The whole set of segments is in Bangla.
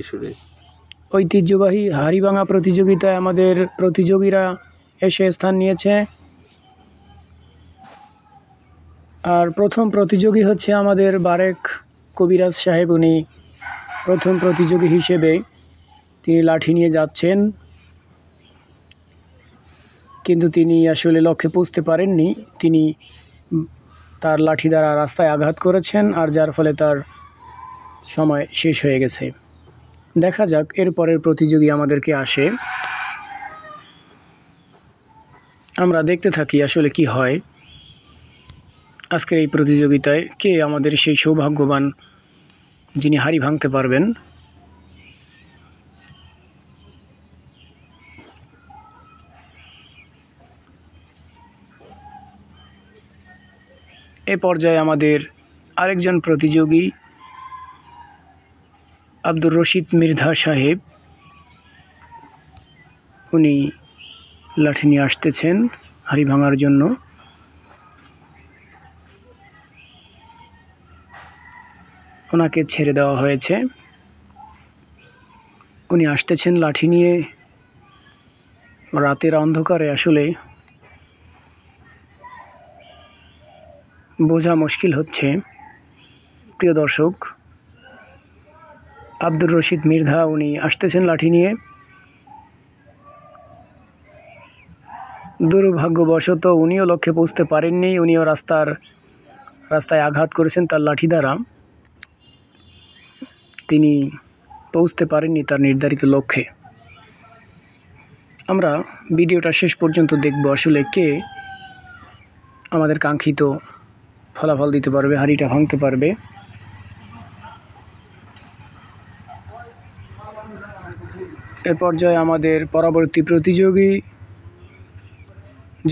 ইস্যু রয়েছে। ঐতিহ্যবাহী হাড়িভাঙা প্রতিযোগিতায় আমাদের প্রতিযোগীরা এসে স্থান নিয়েছে। আর প্রথম প্রতিযোগী হচ্ছে আমাদের বারেক কবিরাজ সাহেব। উনি প্রথম প্রতিযোগী হিসেবে তিনি লাঠি নিয়ে যাচ্ছেন, কিন্তু তিনি আসলে লক্ষ্যে পৌঁছতে পারেননি। তিনি তার লাঠি দ্বারা রাস্তায় আঘাত করেছেন, আর যার ফলে তার সময় শেষ হয়ে গেছে। দেখা যাক এরপরের প্রতিযোগী আমাদেরকে আসে, আমরা দেখতে থাকি আসলে কি হয়। আজকের এই প্রতিযোগিতায় কে আমাদের সেই সৌভাগ্যবান যিনি হাড়ি ভাঙতে পারবেন। এ পর্যায়ে আমাদের আরেকজন প্রতিযোগী আব্দুর রশিদ মির্ধা সাহেব, উনি লাঠি নিয়ে আসতেছেন হাড়ি ভাঙার জন্য। ওনাকে ছেড়ে দেওয়া হয়েছে, উনি আসতেছেন লাঠি নিয়ে। রাতের অন্ধকারে আসলে বোঝা মুশকিল হচ্ছে। প্রিয় দর্শক, আব্দুর রশিদ মির্ধা উনি আসতেছেন লাঠি নিয়ে। দুর্ভাগ্যবশত উনিও লক্ষ্যে পৌঁছতে পারেননি। উনিও রাস্তায় আঘাত করেছেন তার লাঠি দ্বারা। তিনি পৌঁছতে পারেননি তার নির্ধারিত লক্ষ্যে। আমরা ভিডিওটা শেষ পর্যন্ত দেখব, আসলে কে আমাদের কাঙ্ক্ষিত ফলাফল দিতে পারবে, হাড়িটা ভাঙতে পারবে। এর পর্যায়ে আমাদের পরবর্তী প্রতিযোগী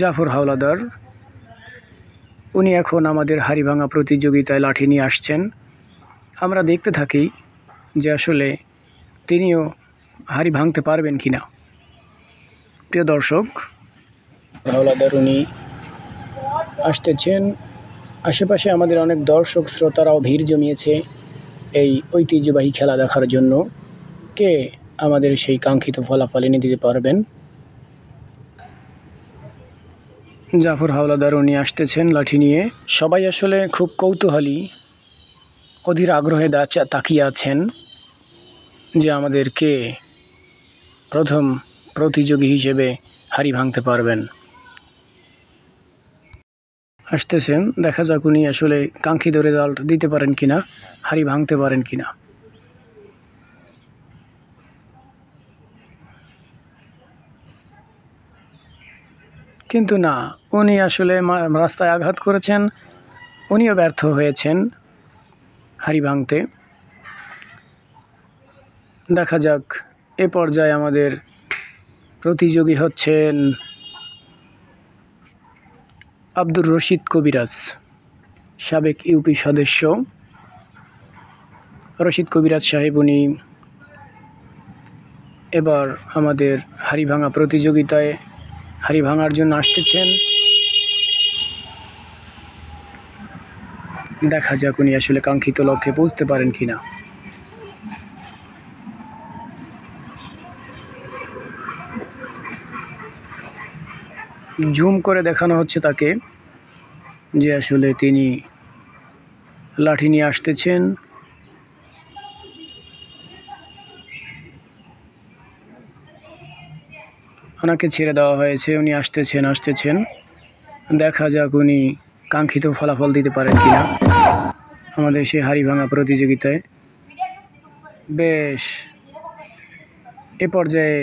জাফর হাওলাদার, উনি এখন আমাদের হাড়ি ভাঙা প্রতিযোগিতায় লাঠি নিয়ে আসছেন। আমরা দেখতে থাকি যে আসলে তিনিও হাড়ি ভাঙতে পারবেন কিনা। প্রিয় দর্শক, হাওলাদার উনি আসতেছেন। আশেপাশে আমাদের অনেক দর্শক শ্রোতারাও ভিড় জমিয়েছে এই ঐতিহ্যবাহী খেলা দেখার জন্য। কে আমাদের সেই কাঙ্ক্ষিত ফলাফল এনে দিতে পারবেন। জাফর হাওলাদার উনি আসতেছেন লাঠি নিয়ে। সবাই আসলে খুব কৌতূহলী, অধীর আগ্রহে তাকিয়ে আছেন যে আমাদের কে প্রথম প্রতিযোগী হিসেবে হাড়ি ভাঙতে পারবেন। আসতেছেন, দেখা যাক উনি আসলে কাঙ্ক্ষিত রেজাল্ট দিতে পারেন কিনা, হাড়ি ভাঙতে পারেন কিনা। কিন্তু না, উনি আসলে রাস্তায় আঘাত করেছেন, উনিও ব্যর্থ হয়েছেন হাড়ি ভাঙতে। দেখা যাক এ পর্যায়ে আমাদের প্রতিযোগী হচ্ছেন আব্দুর রশিদ কবিরাজ, সাবেক ইউপি সদস্য। রশিদ কবিরাজ সাহেব উনি এবার আমাদের হাড়ি ভাঙা প্রতিযোগিতায় হাড়ি ভাঙার জন্য আসতেছেন। দেখা যাক উনি আসলে কাঙ্ক্ষিত লক্ষ্যে পৌঁছতে পারেন কিনা। জুম করে দেখানো হচ্ছে তাকে যে আসলে তিনি লাঠি নিয়ে আসতেছেন। ওনাকে ছেড়ে দেওয়া হয়েছে, উনি আসতেছেন। দেখা যাক উনি কাঙ্ক্ষিত ফলাফল দিতে পারেন কিনা আমাদের সেই হাড়ি ভাঙা প্রতিযোগিতায়। বেশ, এ পর্যায়ে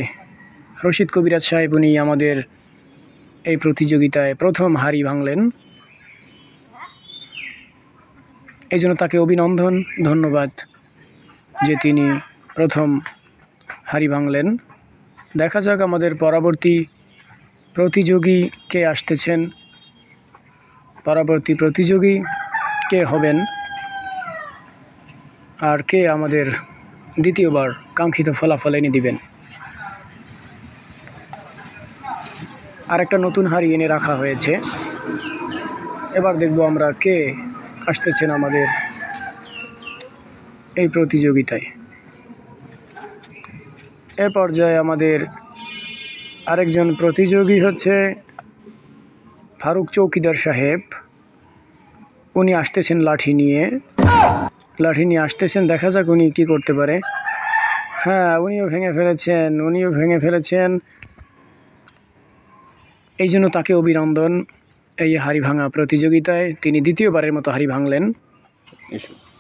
রশিদ কবিরাজ সাহেব উনি আমাদের এই প্রতিযোগিতায় প্রথম হাড়ি ভাঙলেন। এই জন্য তাকে অভিনন্দন, ধন্যবাদ যে তিনি প্রথম হাড়ি ভাঙলেন। দেখা যাক আমাদের পরবর্তী প্রতিযোগী কে আসতেছেন, পরবর্তী প্রতিযোগী কে হবেন, আর কে আমাদের দ্বিতীয়বার কাঙ্ক্ষিত ফলাফল এনে দিবেন। আরেকটা নতুন হাড়ি এনে রাখা হয়েছে। এবার দেখব আমরা কে আসতেছেন আমাদের এই প্রতিযোগিতায়। এ পর্যায়ে আমাদের আরেকজন প্রতিযোগী হচ্ছে ফারুক চৌকিদার সাহেব। উনি আসতেছেন লাঠি নিয়ে আসতেছেন, দেখা যাক উনি কী করতে পারে। হ্যাঁ, উনিও ভেঙে ফেলেছেন। এই জন্য তাকে অভিনন্দন। এই হাড়ি ভাঙা প্রতিযোগিতায় তিনি দ্বিতীয়বারের মতো হাড়ি ভাঙলেন।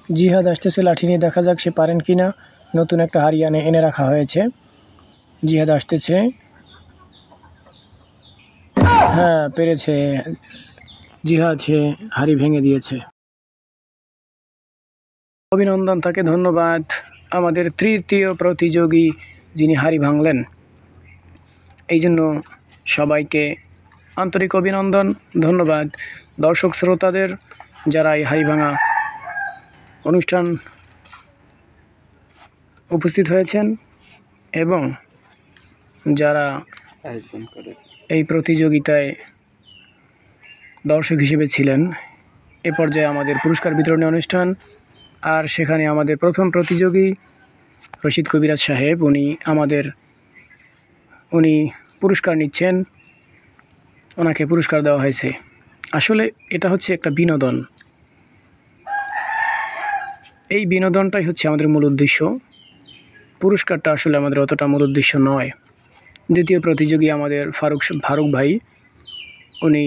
জিহাদ আসতেছে লাঠি নিয়ে, দেখা যাক সে পারেন কি না। নতুন একটা হাড়ি এনে রাখা হয়েছে। জিহাদ আসতেছে। হ্যাঁ, পেরেছে জিহাদ, সে হাড়ি ভেঙে দিয়েছে। অভিনন্দন, তাকে ধন্যবাদ। আমাদের তৃতীয় প্রতিযোগী যিনি হাড়ি ভাঙলেন, এই জন্য সবাইকে আন্তরিক অভিনন্দন, ধন্যবাদ। দর্শক শ্রোতাদের যারা এই হাড়ি ভাঙা অনুষ্ঠান উপস্থিত হয়েছেন এবং যারা এই প্রতিযোগিতায় দর্শক হিসেবে ছিলেন। এ পর্যায়ে আমাদের পুরস্কার বিতরণী অনুষ্ঠান, আর সেখানে আমাদের প্রথম প্রতিযোগী রশিদ কবিরাজ সাহেব, উনি পুরস্কার নিচ্ছেন। ওনাকে পুরস্কার দেওয়া হয়েছে। আসলে এটা হচ্ছে একটা বিনোদন। এই বিনোদনটাই হচ্ছে আমাদের মূল উদ্দেশ্য। পুরস্কারটা আসলে আমাদের অতটা মূল উদ্দেশ্য নয়। দ্বিতীয় প্রতিযোগী আমাদের ফারুক ভাই, উনি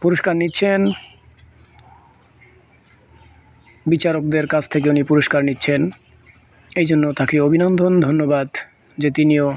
পুরস্কার নিচ্ছেন। বিচারকদের কাছ থেকে উনি পুরস্কার নিচ্ছেন। এই জন্য তাকে অভিনন্দন, ধন্যবাদ যে তিনিও